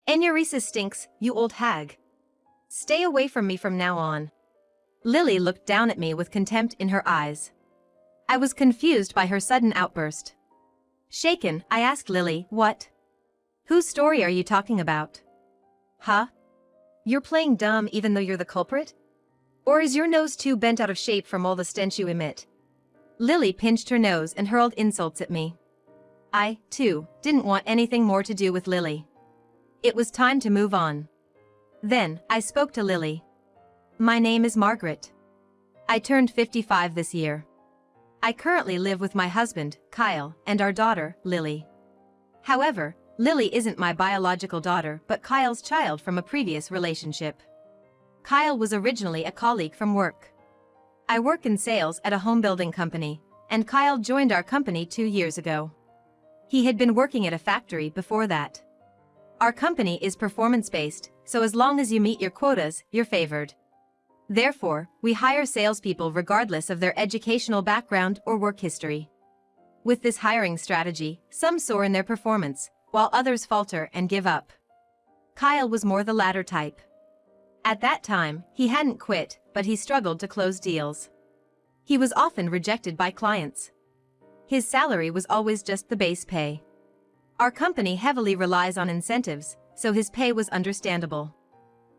Enuresis stinks, you old hag. Stay away from me from now on. Lily looked down at me with contempt in her eyes. I was confused by her sudden outburst. Shaken, I asked Lily, what? Whose story are you talking about? Huh? You're playing dumb even though you're the culprit? Or is your nose too bent out of shape from all the stench you emit? Lily pinched her nose and hurled insults at me. I, too, didn't want anything more to do with Lily. It was time to move on. Then, I spoke to Lily. My name is Margaret. I turned 55 this year. I currently live with my husband, Kyle, and our daughter, Lily. However, Lily isn't my biological daughter but Kyle's child from a previous relationship. Kyle was originally a colleague from work. I work in sales at a home building company, and Kyle joined our company 2 years ago. He had been working at a factory before that. Our company is performance-based, so as long as you meet your quotas, you're favored. Therefore, we hire salespeople regardless of their educational background or work history. With this hiring strategy, some soar in their performance, while others falter and give up. Kyle was more the latter type. At that time, he hadn't quit, but he struggled to close deals. He was often rejected by clients. His salary was always just the base pay. Our company heavily relies on incentives, so his pay was understandable.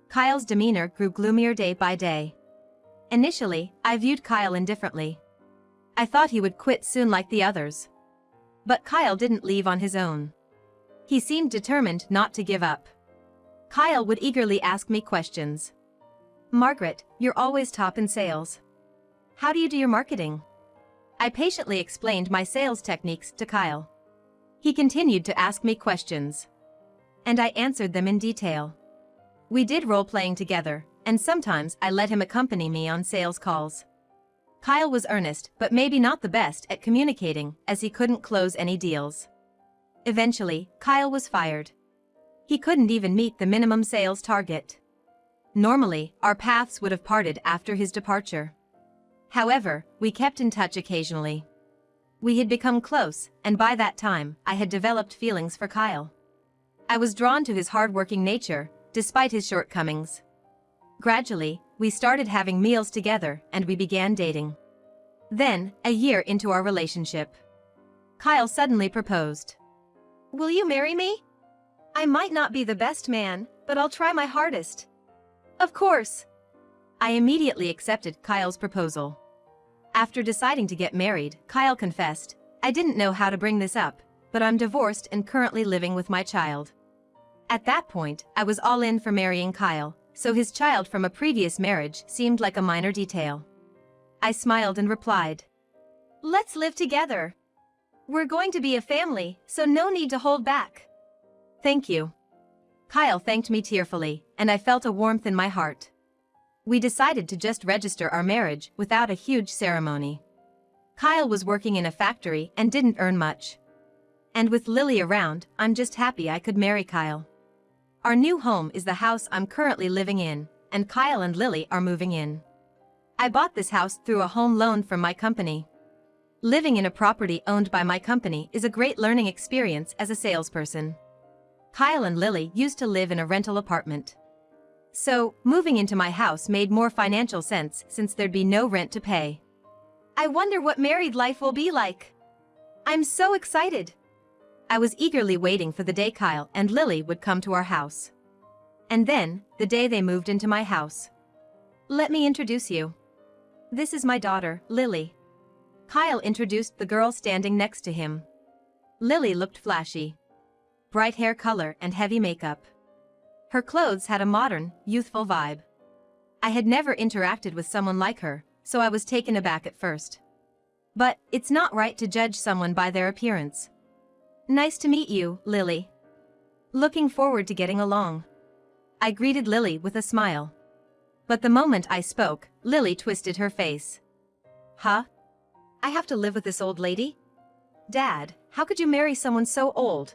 Kyle's demeanor grew gloomier day by day. Initially, I viewed Kyle indifferently. I thought he would quit soon like the others. But Kyle didn't leave on his own. He seemed determined not to give up. Kyle would eagerly ask me questions. Margaret, you're always top in sales. How do you do your marketing? I patiently explained my sales techniques to Kyle. He continued to ask me questions. And I answered them in detail. We did role-playing together, and sometimes I let him accompany me on sales calls. Kyle was earnest but maybe not the best at communicating as he couldn't close any deals. Eventually, Kyle was fired. He couldn't even meet the minimum sales target. Normally, our paths would have parted after his departure. However, we kept in touch occasionally. We had become close, and by that time, I had developed feelings for Kyle. I was drawn to his hard-working nature, despite his shortcomings. Gradually, we started having meals together and we began dating. Then, a year into our relationship, Kyle suddenly proposed. Will you marry me? I might not be the best man, but I'll try my hardest. Of course. I immediately accepted Kyle's proposal. After deciding to get married, Kyle confessed, I didn't know how to bring this up, but I'm divorced and currently living with my child. At that point, I was all in for marrying Kyle, so his child from a previous marriage seemed like a minor detail. I smiled and replied, let's live together. We're going to be a family, so no need to hold back. Thank you. Kyle thanked me tearfully, and I felt a warmth in my heart. We decided to just register our marriage without a huge ceremony. Kyle was working in a factory and didn't earn much. And with Lily around, I'm just happy I could marry Kyle. Our new home is the house I'm currently living in, and Kyle and Lily are moving in. I bought this house through a home loan from my company. Living in a property owned by my company is a great learning experience as a salesperson. Kyle and Lily used to live in a rental apartment. So, moving into my house made more financial sense since there'd be no rent to pay. I wonder what married life will be like. I'm so excited. I was eagerly waiting for the day Kyle and Lily would come to our house. And then, the day they moved into my house. Let me introduce you. This is my daughter, Lily. Kyle introduced the girl standing next to him. Lily looked flashy. Bright hair color and heavy makeup. Her clothes had a modern, youthful vibe. I had never interacted with someone like her, so I was taken aback at first. But, it's not right to judge someone by their appearance. Nice to meet you, Lily. Looking forward to getting along. I greeted Lily with a smile. But the moment I spoke, Lily twisted her face. Huh? I have to live with this old lady? Dad, how could you marry someone so old?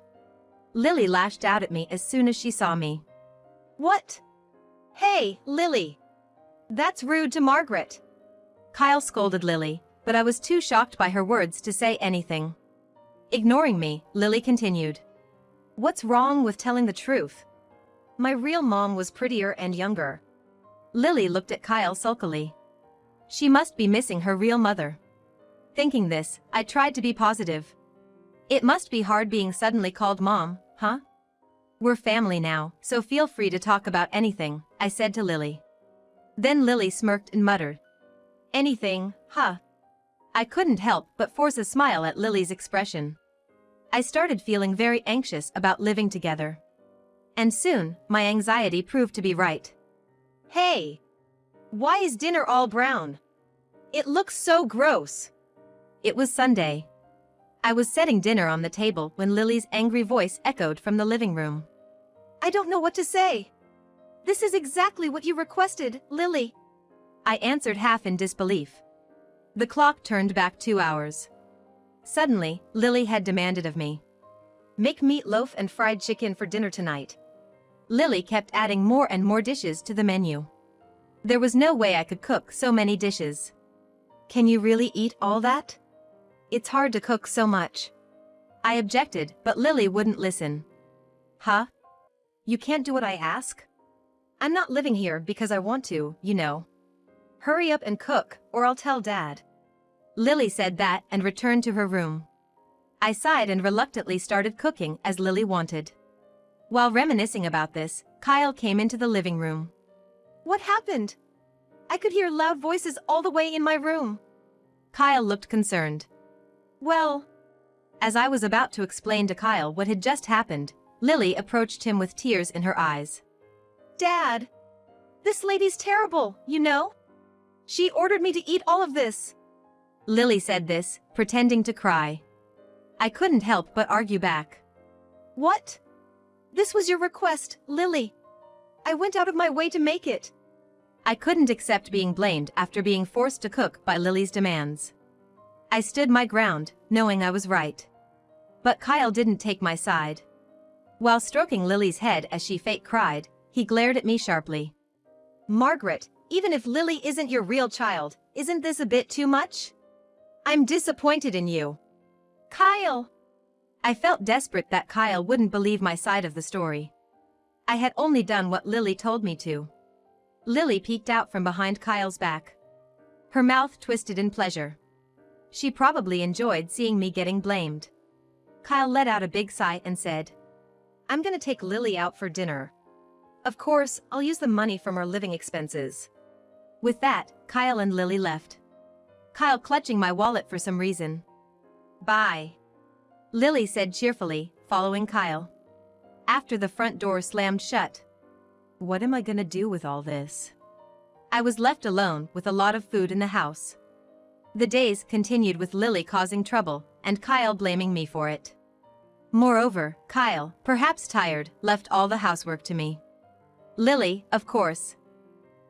Lily lashed out at me as soon as she saw me. What? Hey, Lily. That's rude to Margaret. Kyle scolded Lily, but I was too shocked by her words to say anything. Ignoring me, Lily continued. What's wrong with telling the truth? My real mom was prettier and younger. Lily looked at Kyle sulkily. She must be missing her real mother. Thinking this, I tried to be positive. It must be hard being suddenly called mom, huh? We're family now, so feel free to talk about anything, I said to Lily. Then Lily smirked and muttered. Anything, huh? I couldn't help but force a smile at Lily's expression. I started feeling very anxious about living together. And soon, my anxiety proved to be right. Hey! Why is dinner all brown? It looks so gross. It was Sunday. I was setting dinner on the table when Lily's angry voice echoed from the living room. I don't know what to say. This is exactly what you requested, Lily. I answered half in disbelief. The clock turned back 2 hours. Suddenly, Lily had demanded of me. Make meatloaf and fried chicken for dinner tonight. Lily kept adding more and more dishes to the menu. There was no way I could cook so many dishes. Can you really eat all that? It's hard to cook so much. I objected, but Lily wouldn't listen. Huh? You can't do what I ask? I'm not living here because I want to, you know. Hurry up and cook, or I'll tell Dad. Lily said that and returned to her room. I sighed and reluctantly started cooking as Lily wanted. While reminiscing about this, Kyle came into the living room. What happened? I could hear loud voices all the way in my room. Kyle looked concerned. Well, as I was about to explain to Kyle what had just happened, Lily approached him with tears in her eyes. Dad, this lady's terrible, you know? She ordered me to eat all of this. Lily said this, pretending to cry. I couldn't help but argue back. What? This was your request, Lily. I went out of my way to make it. I couldn't accept being blamed after being forced to cook by Lily's demands. I stood my ground, knowing I was right. But Kyle didn't take my side. While stroking Lily's head as she fake cried, he glared at me sharply. Margaret, even if Lily isn't your real child, isn't this a bit too much? I'm disappointed in you. Kyle! I felt desperate that Kyle wouldn't believe my side of the story. I had only done what Lily told me to. Lily peeked out from behind Kyle's back. Her mouth twisted in pleasure. She probably enjoyed seeing me getting blamed. Kyle let out a big sigh and said, I'm gonna take Lily out for dinner. Of course, I'll use the money from our living expenses. With that, Kyle and Lily left. Kyle clutching my wallet for some reason. Bye. Lily said cheerfully, following Kyle. After the front door slammed shut. What am I gonna do with all this? I was left alone with a lot of food in the house. The days continued with Lily causing trouble, and Kyle blaming me for it. Moreover, Kyle, perhaps tired, left all the housework to me. Lily, of course,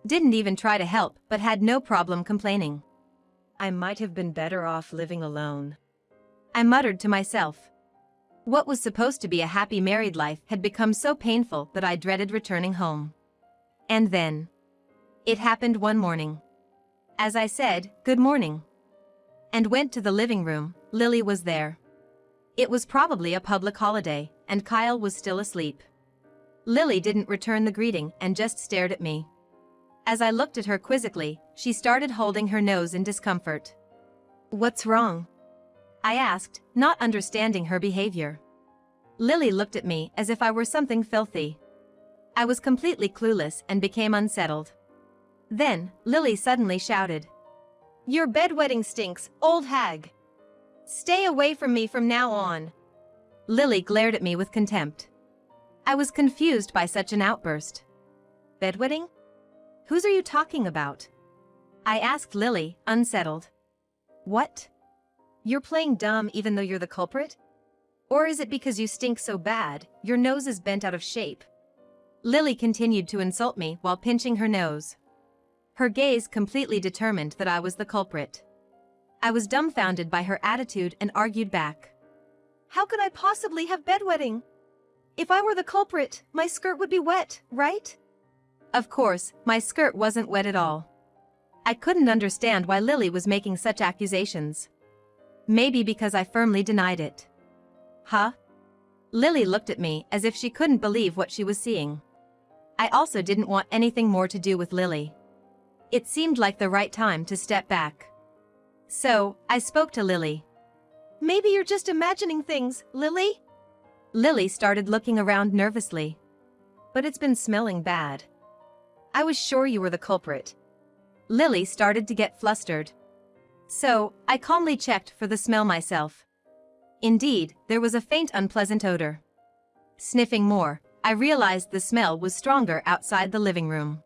didn't even try to help but had no problem complaining. I might have been better off living alone. I muttered to myself. What was supposed to be a happy married life had become so painful that I dreaded returning home. And then, it happened one morning. As I said, good morning, and went to the living room, Lily was there. It was probably a public holiday, and Kyle was still asleep. Lily didn't return the greeting and just stared at me. As I looked at her quizzically, she started holding her nose in discomfort. What's wrong? I asked, not understanding her behavior. Lily looked at me as if I were something filthy. I was completely clueless and became unsettled. Then, Lily suddenly shouted. Your bedwetting stinks, old hag. Stay away from me from now on. Lily glared at me with contempt. I was confused by such an outburst. Bedwetting? Whose are you talking about? I asked Lily, unsettled. What? You're playing dumb even though you're the culprit? Or is it because you stink so bad, your nose is bent out of shape? Lily continued to insult me while pinching her nose. Her gaze completely determined that I was the culprit. I was dumbfounded by her attitude and argued back. How could I possibly have bedwetting? If I were the culprit, my skirt would be wet, right? Of course, my skirt wasn't wet at all. I couldn't understand why Lily was making such accusations. Maybe because I firmly denied it. Huh? Lily looked at me as if she couldn't believe what she was seeing. I also didn't want anything more to do with Lily. It seemed like the right time to step back. So, I spoke to Lily. Maybe you're just imagining things, Lily? Lily started looking around nervously. But it's been smelling bad. I was sure you were the culprit. Lily started to get flustered. So, I calmly checked for the smell myself. Indeed, there was a faint unpleasant odor. Sniffing more, I realized the smell was stronger outside the living room.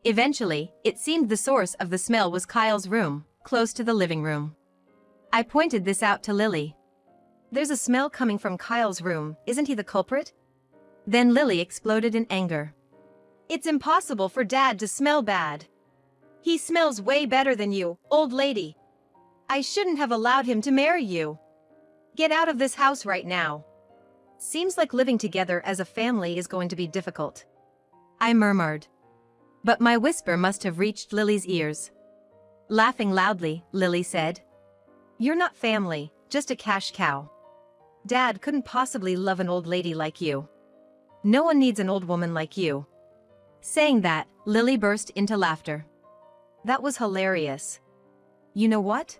Eventually, it seemed the source of the smell was Kyle's room, close to the living room. I pointed this out to Lily. There's a smell coming from Kyle's room, isn't he the culprit? Then Lily exploded in anger. It's impossible for Dad to smell bad. He smells way better than you, old lady. I shouldn't have allowed him to marry you. Get out of this house right now. Seems like living together as a family is going to be difficult. I murmured. But my whisper must have reached Lily's ears. Laughing loudly, Lily said, "You're not family, just a cash cow. Dad couldn't possibly love an old lady like you. No one needs an old woman like you." Saying that, Lily burst into laughter. That was hilarious. You know what?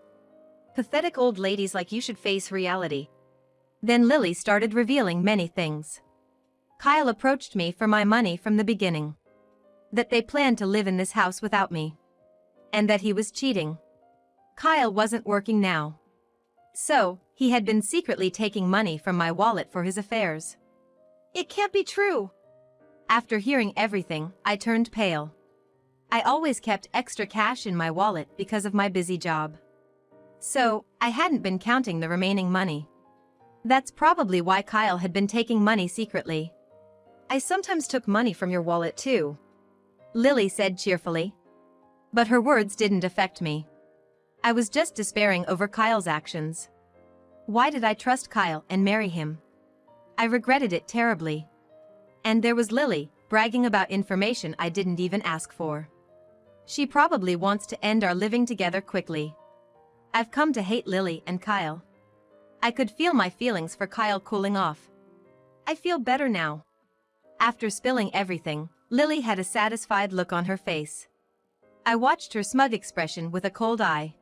Pathetic old ladies like you should face reality. Then Lily started revealing many things. Kyle approached me for my money from the beginning. That they planned to live in this house without me. And that he was cheating. Kyle wasn't working now. So, he had been secretly taking money from my wallet for his affairs. It can't be true. After hearing everything, I turned pale. I always kept extra cash in my wallet because of my busy job. So, I hadn't been counting the remaining money. That's probably why Kyle had been taking money secretly. I sometimes took money from your wallet too, Lily said cheerfully. But her words didn't affect me. I was just despairing over Kyle's actions. Why did I trust Kyle and marry him? I regretted it terribly. And there was Lily, bragging about information I didn't even ask for. She probably wants to end our living together quickly. I've come to hate Lily and Kyle. I could feel my feelings for Kyle cooling off. I feel better now. After spilling everything, Lily had a satisfied look on her face. I watched her smug expression with a cold eye.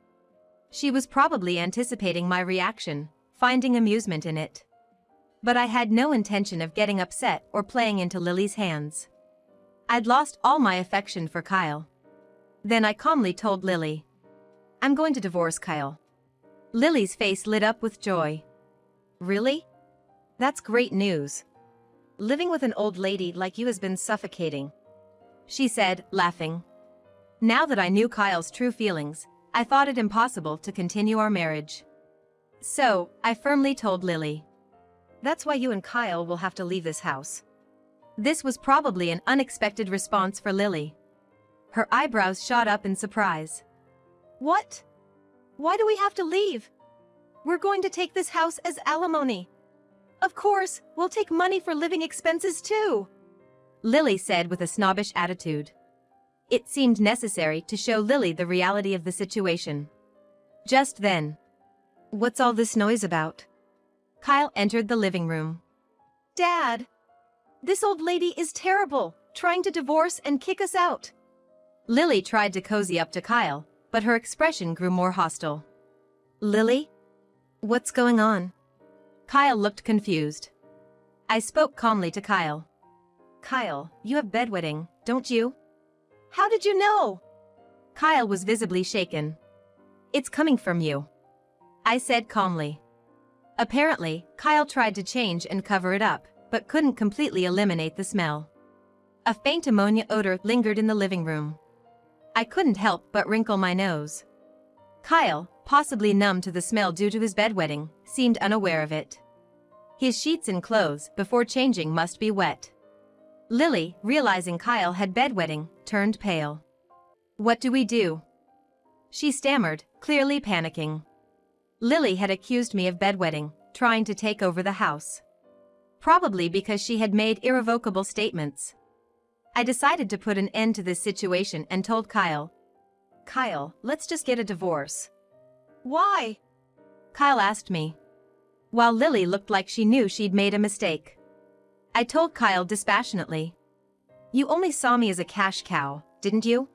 She was probably anticipating my reaction, finding amusement in it. But I had no intention of getting upset or playing into Lily's hands. I'd lost all my affection for Kyle. Then I calmly told Lily, "I'm going to divorce Kyle." Lily's face lit up with joy. Really? That's great news. Living with an old lady like you has been suffocating, she said, laughing. Now that I knew Kyle's true feelings, I thought it impossible to continue our marriage. So, I firmly told Lily. That's why you and Kyle will have to leave this house. This was probably an unexpected response for Lily. Her eyebrows shot up in surprise. What? Why do we have to leave? We're going to take this house as alimony. Of course, we'll take money for living expenses too, Lily said with a snobbish attitude. It seemed necessary to show Lily the reality of the situation. Just then, "What's all this noise about?" Kyle entered the living room. "Dad! This old lady is terrible, trying to divorce and kick us out." Lily tried to cozy up to Kyle, but her expression grew more hostile. "Lily? What's going on?" Kyle looked confused. I spoke calmly to Kyle. "Kyle, you have bedwetting, don't you?" "How did you know?" Kyle was visibly shaken. "It's coming from you," I said calmly. Apparently, Kyle tried to change and cover it up, but couldn't completely eliminate the smell. A faint ammonia odor lingered in the living room. I couldn't help but wrinkle my nose. Kyle, possibly numb to the smell due to his bedwetting, seemed unaware of it. His sheets and clothes before changing must be wet. Lily, realizing Kyle had bedwetting, turned pale. "What do we do?" she stammered, clearly panicking. Lily had accused me of bedwetting, trying to take over the house. Probably because she had made irrevocable statements. I decided to put an end to this situation and told Kyle. "Kyle, let's just get a divorce." "Why?" Kyle asked me. While Lily looked like she knew she'd made a mistake. I told Kyle dispassionately. You only saw me as a cash cow, didn't you?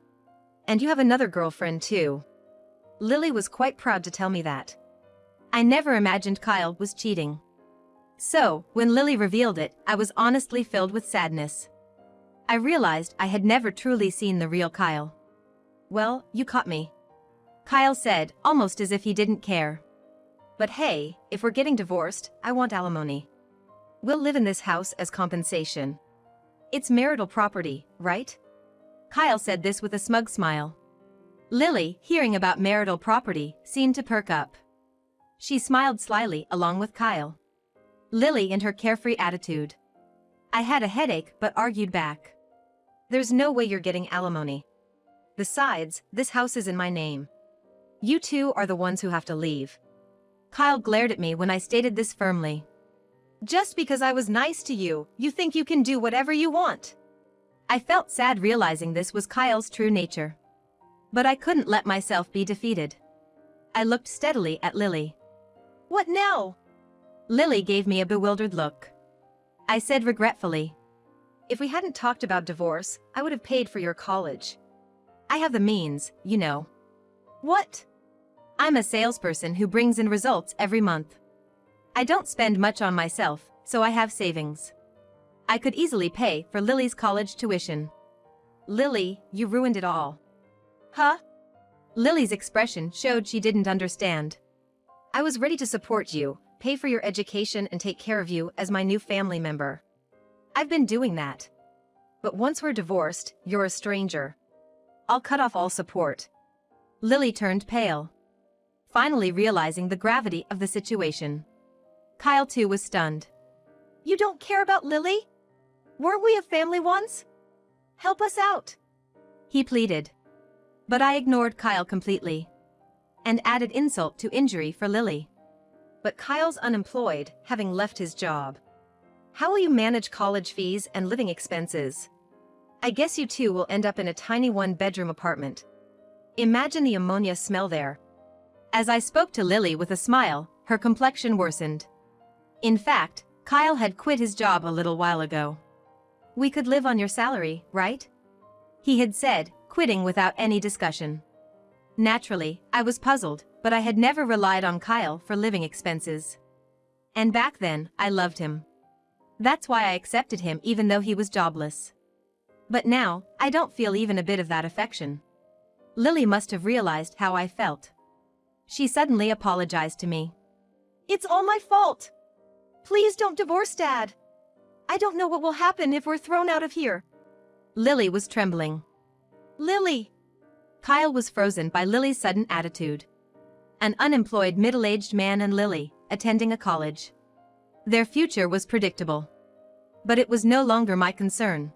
And you have another girlfriend too. Lily was quite proud to tell me that. I never imagined Kyle was cheating. So, when Lily revealed it, I was honestly filled with sadness. I realized I had never truly seen the real Kyle. Well, you caught me, Kyle said, almost as if he didn't care. But hey, if we're getting divorced, I want alimony. We'll live in this house as compensation. It's marital property, right? Kyle said this with a smug smile. Lily, hearing about marital property, seemed to perk up. She smiled slyly along with Kyle. Lily and her carefree attitude. I had a headache but argued back. There's no way you're getting alimony. Besides, this house is in my name. You two are the ones who have to leave. Kyle glared at me when I stated this firmly. Just because I was nice to you, you think you can do whatever you want? I felt sad realizing this was Kyle's true nature. But I couldn't let myself be defeated. I looked steadily at Lily. What now? Lily gave me a bewildered look. I said regretfully. If we hadn't talked about divorce, I would have paid for your college. I have the means, you know. What? I'm a salesperson who brings in results every month. I don't spend much on myself, so I have savings. I could easily pay for Lily's college tuition. Lily, you ruined it all. Huh? Lily's expression showed she didn't understand. I was ready to support you, pay for your education and take care of you as my new family member. I've been doing that. But once we're divorced, you're a stranger. I'll cut off all support. Lily turned pale, finally realizing the gravity of the situation. Kyle too was stunned. You don't care about Lily? Weren't we a family once? Help us out, he pleaded. But I ignored Kyle completely and added insult to injury for Lily. But Kyle's unemployed, having left his job. How will you manage college fees and living expenses? I guess you two will end up in a tiny one-bedroom apartment. Imagine the ammonia smell there. As I spoke to Lily with a smile, her complexion worsened. In fact, Kyle had quit his job a little while ago. We could live on your salary, right? He had said, quitting without any discussion. Naturally, I was puzzled, but I had never relied on Kyle for living expenses. And back then, I loved him. That's why I accepted him even though he was jobless. But now, I don't feel even a bit of that affection. Lily must have realized how I felt. She suddenly apologized to me. It's all my fault. Please don't divorce Dad. I don't know what will happen if we're thrown out of here. Lily was trembling. Lily! Kyle was frozen by Lily's sudden attitude. An unemployed middle-aged man and Lily, attending a college. Their future was predictable. But it was no longer my concern.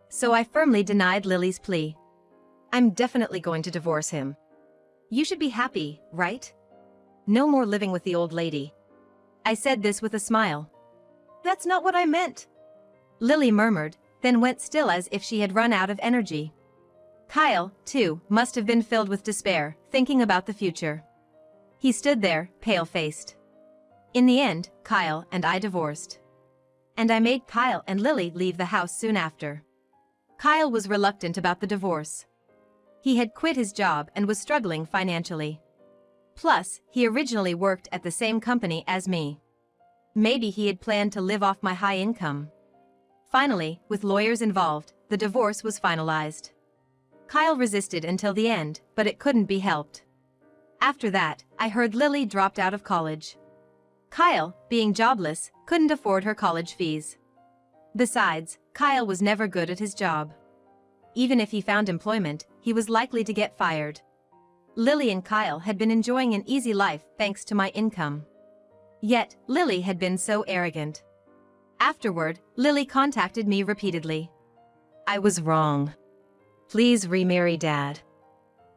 So I firmly denied Lily's plea. I'm definitely going to divorce him. You should be happy, right? No more living with the old lady. I said this with a smile. That's not what I meant, Lily murmured, then went still as if she had run out of energy. Kyle, too, must have been filled with despair, thinking about the future. He stood there, pale-faced. In the end, Kyle and I divorced. And I made Kyle and Lily leave the house soon after. Kyle was reluctant about the divorce. He had quit his job and was struggling financially. Plus, he originally worked at the same company as me. Maybe he had planned to live off my high income. Finally, with lawyers involved, the divorce was finalized. Kyle resisted until the end, but it couldn't be helped. After that, I heard Lily dropped out of college. Kyle, being jobless, couldn't afford her college fees. Besides, Kyle was never good at his job. Even if he found employment, he was likely to get fired. Lily and Kyle had been enjoying an easy life thanks to my income. Yet, Lily had been so arrogant. Afterward, Lily contacted me repeatedly. I was wrong. Please remarry Dad.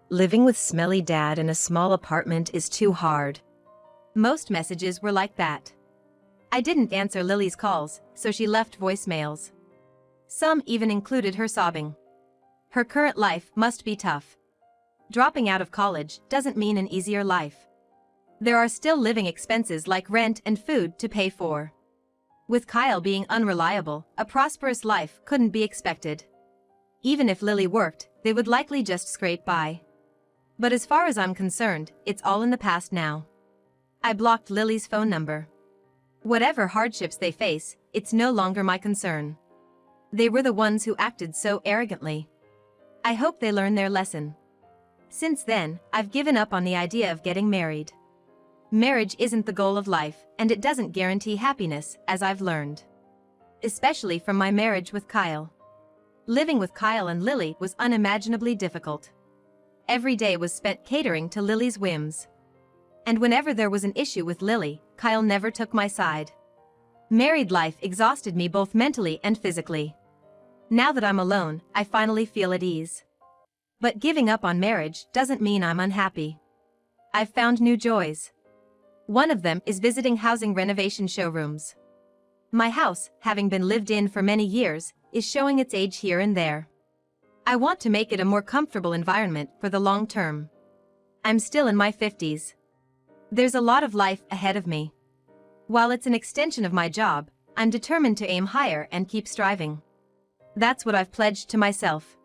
Living with smelly Dad in a small apartment is too hard. Most messages were like that. I didn't answer Lily's calls, so she left voicemails. Some even included her sobbing. Her current life must be tough. Dropping out of college doesn't mean an easier life. There are still living expenses like rent and food to pay for. With Kyle being unreliable, a prosperous life couldn't be expected. Even if Lily worked, they would likely just scrape by. But as far as I'm concerned, it's all in the past now. I blocked Lily's phone number. Whatever hardships they face, it's no longer my concern. They were the ones who acted so arrogantly. I hope they learn their lesson. Since then, I've given up on the idea of getting married. Marriage isn't the goal of life, and it doesn't guarantee happiness, as I've learned. Especially from my marriage with Kyle. Living with Kyle and Lily was unimaginably difficult. Every day was spent catering to Lily's whims. And whenever there was an issue with Lily, Kyle never took my side. Married life exhausted me both mentally and physically. Now that I'm alone, I finally feel at ease. But giving up on marriage doesn't mean I'm unhappy. I've found new joys. One of them is visiting housing renovation showrooms. My house, having been lived in for many years, is showing its age here and there. I want to make it a more comfortable environment for the long term. I'm still in my 50s. There's a lot of life ahead of me. While it's an extension of my job, I'm determined to aim higher and keep striving. That's what I've pledged to myself.